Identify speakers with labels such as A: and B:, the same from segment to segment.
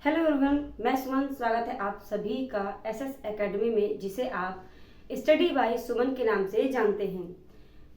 A: Hello everyone, मैं सुमन। स्वागत है आप सभी का एसएस एकेडमी में, जिसे आप स्टडी बाय सुमन के नाम से जानते हैं।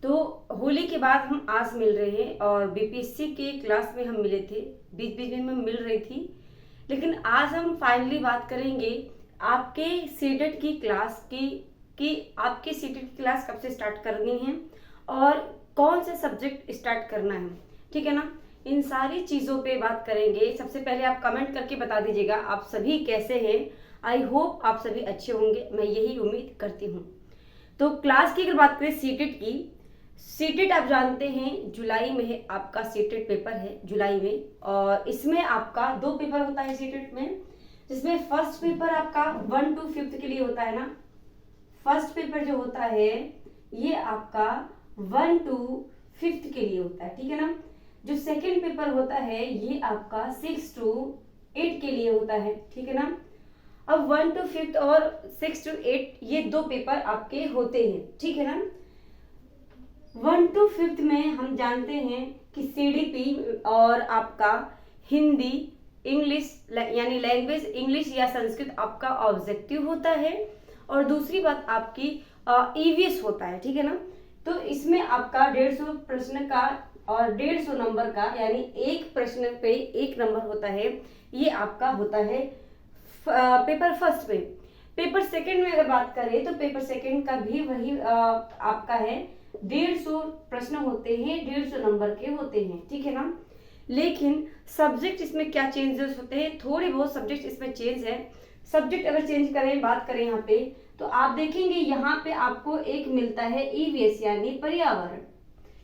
A: तो होली के बाद हम आज मिल रहे हैं और बीपीएससी के क्लास में हम मिले थे, बीच बीच में मैं मिल रही थी, लेकिन आज हम फाइनली बात करेंगे आपके सीटेट की क्लास की कि आपके सीटेट की क्लास कब से स्टार्ट करनी है और कौन से सब्जेक्ट स्टार्ट करना है। ठीक है ना, इन सारी चीज़ों पे बात करेंगे। सबसे पहले आप कमेंट करके बता दीजिएगा आप सभी कैसे हैं। आई होप आप सभी अच्छे होंगे, मैं यही उम्मीद करती हूँ। तो क्लास की अगर बात करें सीटेट की, सीटेट आप जानते हैं जुलाई में है, आपका सीटेट पेपर है जुलाई में, और इसमें आपका 2 पेपर होता है सीटेट में, जिसमें फर्स्ट पेपर आपका 1 to 5th के लिए होता है ना। फर्स्ट पेपर जो होता है ये आपका 1 to 5th के लिए होता है, ठीक है ना। जो सेकेंड पेपर होता है ये आपका 6 to 8 के लिए होता है, ठीक है ना। अब 1 to 5th और 6 to 8 ये 2 पेपर आपके होते हैं, ठीक है ना। 1 to 5th में हम जानते हैं कि सीडीपी और आपका हिंदी, इंग्लिश यानी लैंग्वेज इंग्लिश या संस्कृत आपका ऑब्जेक्टिव होता है, और दूसरी बात आपकी ईवीएस होता है, ठीक है ना। तो इसमें आपका 150 प्रश्न का और 150 नंबर का, यानी एक प्रश्न पे 1 नंबर होता है, ये आपका होता है पेपर फर्स्ट पे। पेपर सेकंड में अगर बात करें तो पेपर सेकंड का भी वही आपका है, 150 प्रश्न होते हैं, 150 नंबर के होते हैं, ठीक है ना। लेकिन सब्जेक्ट इसमें क्या चेंजेस होते हैं, थोड़े बहुत सब्जेक्ट इसमें चेंज है। सब्जेक्ट अगर चेंज करें, बात करें यहाँ पे, तो आप देखेंगे यहाँ पे आपको एक मिलता है ईवीएस यानी पर्यावरण,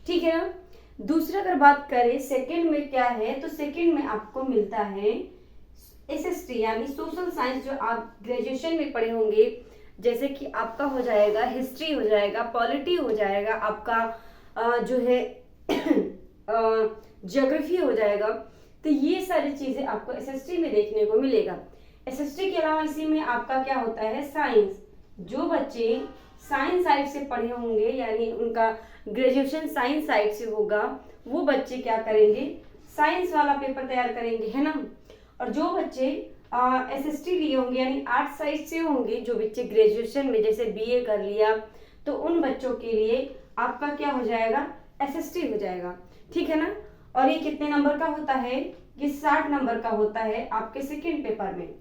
A: ठीक है ना। दूसरा अगर बात करें सेकंड में क्या है, तो सेकंड में आपको मिलता है एसएसटी यानी सोशल साइंस, जो आप ग्रेजुएशन में पढ़े होंगे, जैसे कि आपका हो जाएगा हिस्ट्री, हो जाएगा पॉलिटी, हो जाएगा आपका जो है ज्योग्राफी हो जाएगा। तो ये सारी चीजें आपको एसएसटी में देखने को मिलेगा। एसएसटी के अलावा इसी में आपका क्या होता है, साइंस। जो बच्चे साइंस साइड से पढ़े होंगे, यानी उनका ग्रेजुएशन साइंस साइड से होगा, वो बच्चे क्या करेंगे, साइंस वाला पेपर तैयार करेंगे, है ना। और जो बच्चे एसएसटी लिए होंगे यानी आर्ट साइड से होंगे, जो बच्चे ग्रेजुएशन में जैसे बीए कर लिया, तो उन बच्चों के लिए आपका क्या हो जाएगा, एसएसटी हो जाएगा, ठीक है ना। और ये कितने नंबर का होता है, ये 60 नंबर का होता है आपके सेकेंड पेपर में।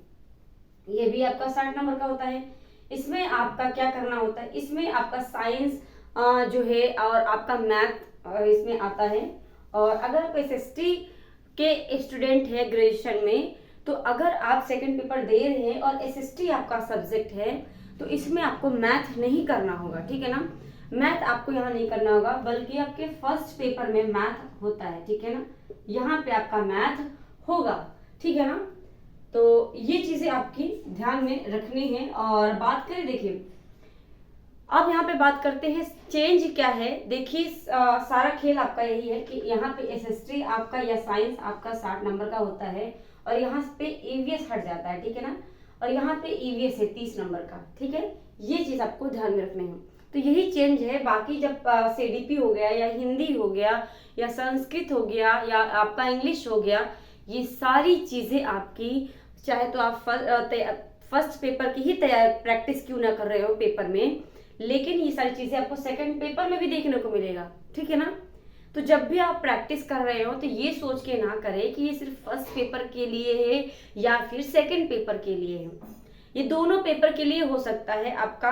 A: ये भी आपका 60 नंबर का होता है। इसमें आपका क्या करना होता है, इसमें आपका साइंस जो है और आपका मैथ इसमें आता है। और अगर आप एसएसटी के स्टूडेंट है ग्रेजुएशन में, तो अगर आप सेकंड पेपर दे रहे हैं और एसएसटी आपका सब्जेक्ट है, तो इसमें आपको मैथ नहीं करना होगा, ठीक है ना। मैथ आपको यहाँ नहीं करना होगा, बल्कि आपके फर्स्ट पेपर में मैथ होता है, ठीक है ना। यहाँ पे आपका मैथ होगा, ठीक है ना। तो ये चीजें आपकी ध्यान में रखनी है। और बात करें, देखिए अब यहाँ पे बात करते हैं चेंज क्या है। देखिए सारा खेल आपका यही है कि यहाँ पे एसएसटी आपका या साइंस आपका 60 नंबर का होता है, और यहाँ पे ईवीएस हट जाता है, ठीक है ना। और यहाँ पे ईवीएस है 30 नंबर का, ठीक है। ये चीज आपको ध्यान में रखनी है। तो यही चेंज है। बाकी जब सीडीपी हो गया या हिंदी हो गया या संस्कृत हो गया या आपका इंग्लिश हो गया, ये सारी चीजें आपकी, चाहे तो आप फर्स्ट पेपर की ही तैयार प्रैक्टिस क्यों ना कर रहे हो पेपर में, लेकिन ये सारी चीजें आपको सेकंड पेपर में भी देखने को मिलेगा, ठीक है ना। तो जब भी आप प्रैक्टिस कर रहे हो तो ये सोच के ना करें कि ये सिर्फ फर्स्ट पेपर के लिए है या फिर सेकंड पेपर के लिए है। ये दोनों पेपर के लिए हो सकता है। आपका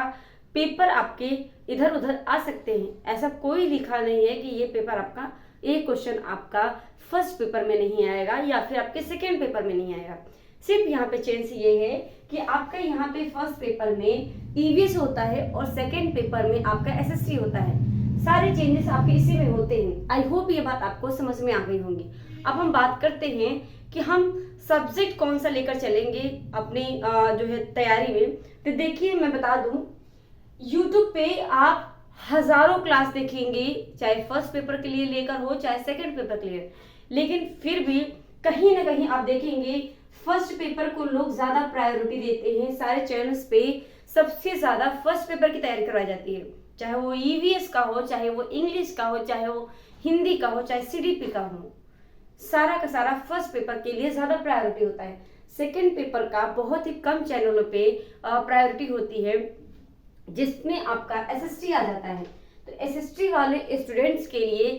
A: पेपर आपके इधर उधर आ सकते हैं, ऐसा कोई लिखा नहीं है कि ये पेपर आपका, एक क्वेश्चन आपका फर्स्ट पेपर में नहीं आएगा या फिर आपके सेकेंड पेपर में नहीं आएगा। सिर्फ यहाँ पे चेंज ये है कि आपका यहाँ पे फर्स्ट पेपर में ईवीएस होता है और सेकेंड पेपर में आपका एसएसटी होता है। सारे चेंजेस आपके इसी में होते हैं। आई होप ये बात आपको समझ में आ गई होंगी। अब हम बात करते हैं कि हम सब्जेक्ट कौन सा लेकर चलेंगे अपनी जो है तैयारी में। तो देखिए मैं बता दूं, यूट्यूब पे आप हजारों क्लास देखेंगे, चाहे फर्स्ट पेपर के लिए लेकर हो चाहे सेकेंड पेपर के लिए, लेकिन फिर भी कहीं ना कहीं आप देखेंगे फर्स्ट पेपर को लोग ज्यादा प्रायोरिटी देते हैं। सारे चैनल्स पे सबसे ज्यादा फर्स्ट पेपर की तैयारी करवाई जाती है, चाहे वो ईवीएस का हो, चाहे वो इंग्लिश का हो, चाहे वो हिंदी का हो, चाहे सीडीपी का हो। सारा का सारा फर्स्ट पेपर के लिए ज्यादा प्रायोरिटी होता है। सेकंड पेपर का बहुत ही कम चैनलों पे प्रायोरिटी होती है, जिसमें आपका एसएसटी आ जाता है। तो एसएसटी वाले स्टूडेंट्स के लिए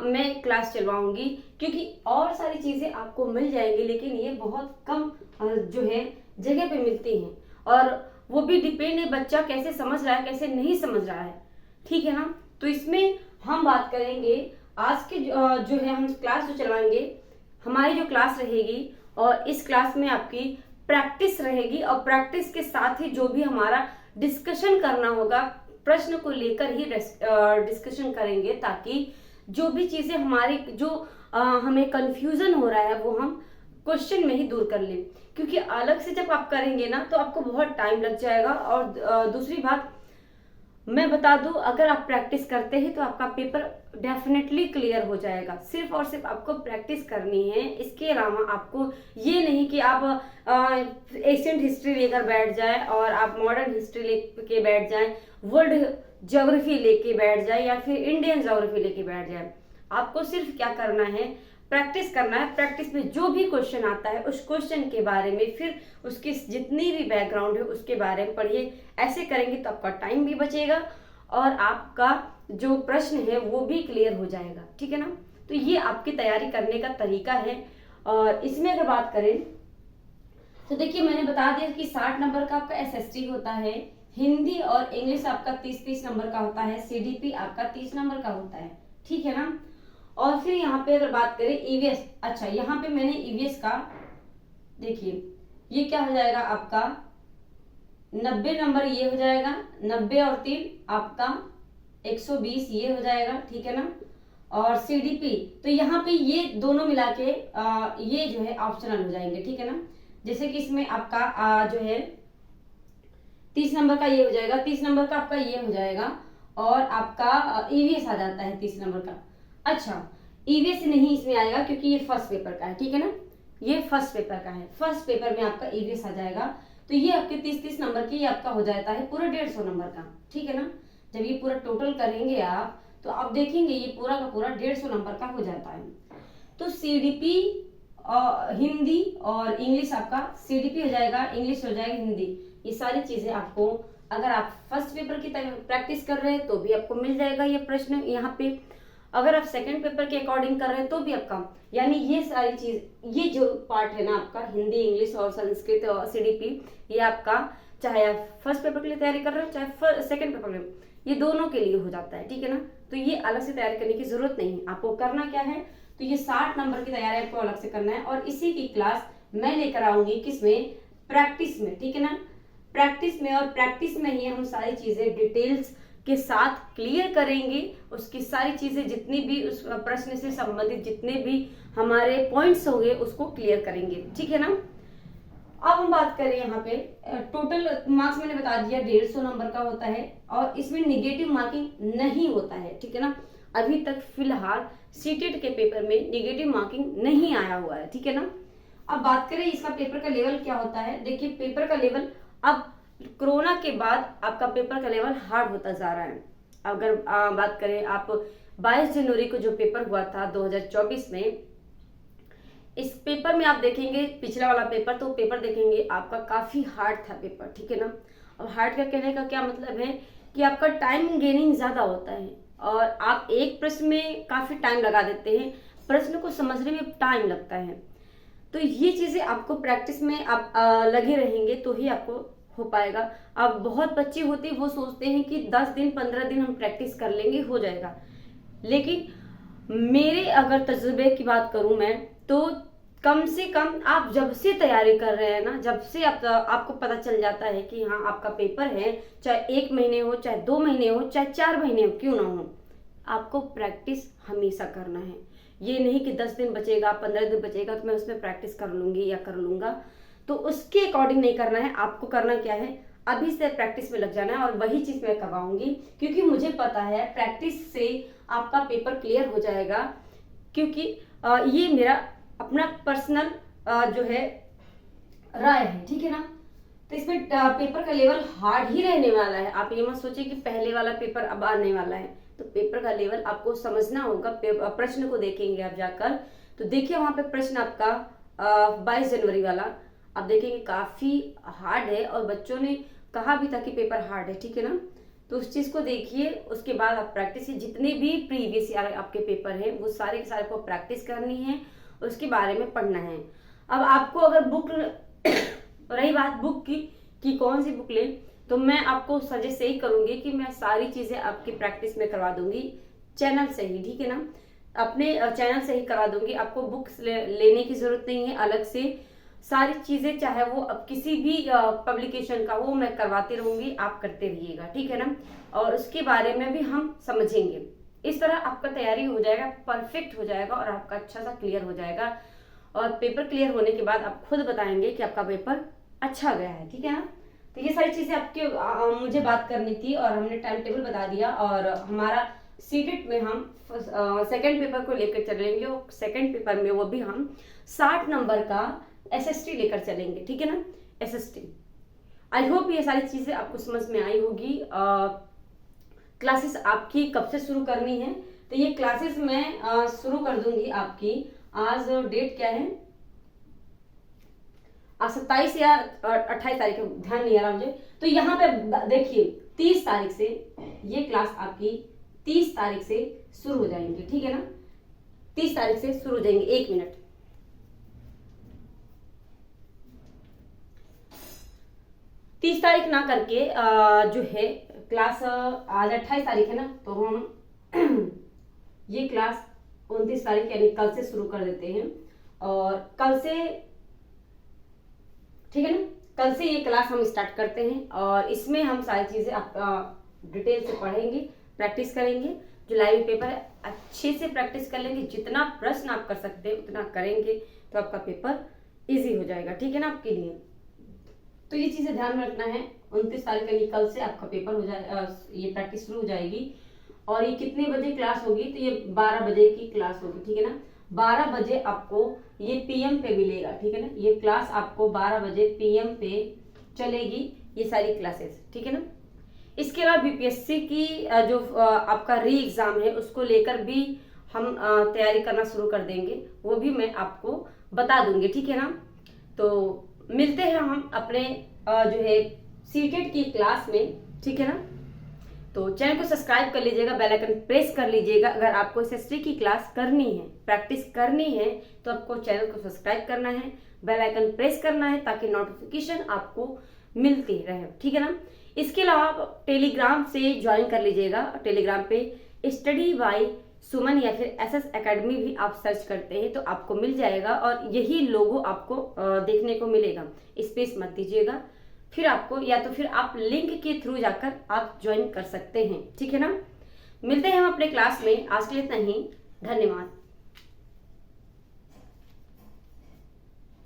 A: मैं क्लास चलवाऊंगी, क्योंकि और सारी चीज़ें आपको मिल जाएंगी, लेकिन ये बहुत कम जो है जगह पे मिलती हैं, और वो भी डिपेंड है बच्चा कैसे समझ रहा है कैसे नहीं समझ रहा है, ठीक है ना। तो इसमें हम बात करेंगे आज के जो है हम क्लास जो चलवाएंगे, हमारी जो क्लास रहेगी, और इस क्लास में आपकी प्रैक्टिस रहेगी, और प्रैक्टिस के साथ ही जो भी हमारा डिस्कशन करना होगा, प्रश्न को लेकर ही डिस्कशन करेंगे, ताकि जो भी चीजें हमारी जो हमें कंफ्यूजन हो रहा है वो हम क्वेश्चन में ही दूर कर लें, क्योंकि अलग से जब आप करेंगे ना तो आपको बहुत टाइम लग जाएगा। और दूसरी बात मैं बता दूं, अगर आप प्रैक्टिस करते हैं तो आपका पेपर डेफिनेटली क्लियर हो जाएगा। सिर्फ और सिर्फ आपको प्रैक्टिस करनी है, इसके अलावा आपको ये नहीं कि आप एशियन हिस्ट्री लेकर बैठ जाए और आप मॉडर्न हिस्ट्री लेके बैठ जाए, वर्ल्ड ज्योग्राफी लेके बैठ जाए, या फिर इंडियन ज्योग्राफी लेके बैठ जाए। आपको सिर्फ क्या करना है, प्रैक्टिस करना है। प्रैक्टिस में जो भी क्वेश्चन आता है उस क्वेश्चन के बारे में, फिर उसकी जितनी भी बैकग्राउंड है उसके बारे में पढ़िए। ऐसे करेंगे तो आपका टाइम भी बचेगा और आपका जो प्रश्न है वो भी क्लियर हो जाएगा, ठीक है ना। तो ये आपकी तैयारी करने का तरीका है। और इसमें अगर बात करें तो देखिए, मैंने बता दिया कि 60 नंबर का आपका एसएसटी होता है, हिंदी और इंग्लिश आपका 30-30 नंबर का होता है, सीडीपी आपका 30 नंबर का होता है, ठीक है ना। और फिर यहाँ पे अगर बात करें ईवीएस, अच्छा यहाँ पे मैंने ईवीएस का देखिए, ये क्या हो जाएगा आपका 90 नंबर, ये हो जाएगा 90 और 3 आपका 120 ये हो जाएगा, ठीक है ना। और सीडीपी तो यहाँ पे ये दोनों मिला के ये जो है ऑप्शनल हो जाएंगे, ठीक है ना। जैसे कि इसमें आपका जो है 30 नंबर का ये हो जाएगा, 30 नंबर का आपका ये हो जाएगा, और आपका ईवीएस आ जाता है 30 नंबर का। अच्छा, ईवीएस नहीं इसमें आएगा क्योंकि ये फर्स्ट पेपर का है, ठीक है ना, ये फर्स्ट पेपर का है। फर्स्ट पेपर में आपका ईवीएस आ जाएगा, तो ये आपके 30-30 नंबर की ये आपका हो जाता है पूरा 150 नंबर का, ठीक है ना। जब ये पूरा टोटल करेंगे आप तो आप देखेंगे ये पूरा का पूरा 150 नंबर का हो जाता है। तो सीडीपी हिंदी और इंग्लिश, आपका सीडीपी हो जाएगा, इंग्लिश हो जाएगा, हिंदी, ये सारी चीजें आपको अगर आप फर्स्ट पेपर की प्रैक्टिस कर रहे हैं तो भी आपको मिल जाएगा ये प्रश्न यहाँ पे। अगर आप सेकंड पेपर के अकॉर्डिंग कर रहे हैं तो भी आपका, यानी ये सारी चीज, ये जो पार्ट है ना आपका हिंदी, इंग्लिश और संस्कृत और सीडीपी, ये आपका चाहे आप फर्स्ट पेपर के लिए तैयारी कर रहे हो चाहे सेकंड पेपर के लिए, ये दोनों के लिए हो जाता है, ठीक है ना। तो ये अलग से तैयारी करने की जरूरत नहीं है। आपको करना क्या है, तो ये 60 नंबर की तैयारी आपको अलग से करना है, और इसी की क्लास मैं लेकर आऊंगी किसमें, प्रैक्टिस में, ठीक है ना। प्रैक्टिस में, और प्रैक्टिस में ही हम सारी चीजें डिटेल्स के साथ क्लियर करेंगे, उसकी सारी चीजें जितनी भी उस प्रश्न से संबंधित जितने भी हमारे पॉइंट्स होंगे उसको क्लियर करेंगे, ठीक है ना। अब हम बात करें यहाँ पे टोटल मार्क्स मैंने बता दिया 150 नंबर का होता है, और इसमें निगेटिव मार्किंग नहीं होता है, ठीक है ना। अभी तक फिलहाल सीटेट के पेपर में निगेटिव मार्किंग नहीं आया हुआ है, ठीक है ना। अब बात करें इसका पेपर का लेवल क्या होता है। देखिए, पेपर का लेवल अब कोरोना के बाद आपका पेपर का लेवल हार्ड होता जा रहा है। अगर बात करें आप 22 जनवरी को जो पेपर हुआ था 2024 में, इस पेपर में आप देखेंगे पिछला वाला पेपर, तो पेपर देखेंगे आपका काफी हार्ड था पेपर, ठीक है ना। अब हार्ड का कहने का क्या मतलब है कि आपका टाइम गेनिंग ज्यादा होता है, और आप एक प्रश्न में काफी टाइम लगा देते हैं, प्रश्न को समझने में टाइम लगता है। तो ये चीजें आपको प्रैक्टिस में आप लगे रहेंगे तो ही आपको हो पाएगा। अब बहुत बच्चे होते हैं वो सोचते हैं कि 10 दिन 15 दिन हम प्रैक्टिस कर लेंगे हो जाएगा, लेकिन मेरे अगर तजुर्बे की बात करूं मैं, तो कम से कम आप जब से तैयारी कर रहे हैं ना, जब से आपको पता चल जाता है कि हाँ आपका पेपर है, चाहे 1 महीने हो, चाहे 2 महीने हो, चाहे 4 महीने हो, क्यों ना हो, आपको प्रैक्टिस हमेशा करना है। ये नहीं कि 10 दिन बचेगा 15 दिन बचेगा तो मैं उसमें प्रैक्टिस कर लूंगी या कर लूंगा, तो उसके अकॉर्डिंग नहीं करना है। आपको करना क्या है, अभी से प्रैक्टिस में लग जाना है, और वही चीज मैं करवाऊंगी, क्योंकि मुझे पता है प्रैक्टिस से आपका पेपर क्लियर हो जाएगा, क्योंकि ये मेरा अपना पर्सनल जो है राय है, ठीक है ना। तो इसमें पेपर का लेवल हार्ड ही रहने वाला है। आप ये मत सोचिए कि पहले वाला पेपर अब आने वाला है, तो पेपर का लेवल आपको समझना होगा। प्रश्न को देखेंगे आप जाकर, तो देखिए वहां पे प्रश्न आपका 22 जनवरी वाला, आप देखेंगे काफ़ी हार्ड है और बच्चों ने कहा भी था कि पेपर हार्ड है, ठीक है ना। तो उस चीज़ को देखिए, उसके बाद आप प्रैक्टिस, जितने भी प्रीवियस ईयर आपके पेपर हैं वो सारे के सारे को प्रैक्टिस करनी है और उसके बारे में पढ़ना है। अब आपको अगर बुक रही बात बुक की कि कौन सी बुक ले, तो मैं आपको सजेस्ट यही करूंगी कि मैं सारी चीज़ें आपकी प्रैक्टिस में करवा दूंगी चैनल से ही, ठीक है ना। अपने चैनल से ही करवा दूंगी, आपको बुक्स लेने की जरूरत नहीं है अलग से। सारी चीजें चाहे वो अब किसी भी पब्लिकेशन का वो मैं करवाती रहूंगी, आप करते रहिएगा, ठीक है ना। और उसके बारे में भी हम समझेंगे। इस तरह आपका तैयारी हो जाएगा, परफेक्ट हो जाएगा और आपका अच्छा सा क्लियर हो जाएगा। और पेपर क्लियर होने के बाद आप खुद बताएंगे कि आपका पेपर अच्छा गया है, ठीक है ना। तो ये सारी चीजें आपके मुझे बात करनी थी और हमने टाइम टेबल बता दिया। और हमारा सीटेट में हम सेकंड पेपर को लेकर चलेंगे और सेकंड पेपर में वो भी हम 60 नंबर का एसएसटी लेकर चलेंगे, ठीक है ना, एसएसटी। आई होप ये सारी चीजें आपको समझ में आई होगी। क्लासेस आपकी कब से शुरू करनी है, तो ये क्लासेस मैं शुरू कर दूंगी आपकी। आज डेट क्या है, आज 27 या 28 तारीख है, ध्यान नहीं आ रहा मुझे। तो यहाँ पे देखिए 30 तारीख से ये क्लास आपकी 30 तारीख से शुरू हो जाएंगी, ठीक है ना। 30 तारीख से शुरू हो जाएंगे। 1 मिनट, 30 तारीख ना करके जो है क्लास आज 28 तारीख है ना, तो हम ये क्लास 29 तारीख यानी कल से शुरू कर देते हैं। और कल से, ठीक है ना, कल से ये क्लास हम स्टार्ट करते हैं और इसमें हम सारी चीजें आप डिटेल से पढ़ेंगे, प्रैक्टिस करेंगे। जो लाइव पेपर है अच्छे से प्रैक्टिस कर लेंगे, जितना प्रश्न आप कर सकते हैं उतना करेंगे तो आपका पेपर इजी हो जाएगा, ठीक है ना, आपके लिए। तो ये चीजें ध्यान में रखना है। 29 तारीख यानी कल से आपका पेपर हो जाए, ये प्रैक्टिस शुरू हो जाएगी। और ये कितने बजे क्लास होगी, तो ये 12 बजे की क्लास होगी, ठीक है ना। 12 बजे आपको ये पीएम पे मिलेगा, ठीक है ना। ये क्लास आपको 12 बजे पीएम पे चलेगी, ये सारी क्लासेस, ठीक है ना। इसके अलावा बीपीएससी की जो आपका री एग्जाम है उसको लेकर भी हम तैयारी करना शुरू कर देंगे, वो भी मैं आपको बता दूंगी, ठीक है ना। तो मिलते हैं हम अपने जो है सीटेट की क्लास में, ठीक है ना। तो चैनल को सब्सक्राइब कर लीजिएगा, बेल आइकन प्रेस कर लीजिएगा। अगर आपको एसएसटी की क्लास करनी है, प्रैक्टिस करनी है, तो आपको चैनल को सब्सक्राइब करना है, बेल आइकन प्रेस करना है ताकि नोटिफिकेशन आपको मिलती रहे, ठीक है ना। इसके अलावा आप टेलीग्राम से ज्वाइन कर लीजिएगा। टेलीग्राम पे स्टडी बाय सुमन या फिर एसएस एकेडमी भी आप सर्च करते हैं तो आपको मिल जाएगा और यही लोगो आपको देखने को मिलेगा। स्पेस मत दीजिएगा, फिर आपको या तो फिर आप लिंक के थ्रू जाकर आप ज्वाइन कर सकते हैं, ठीक है ना। मिलते हैं हम अपने क्लास में। आज के लिए इतना ही, धन्यवाद।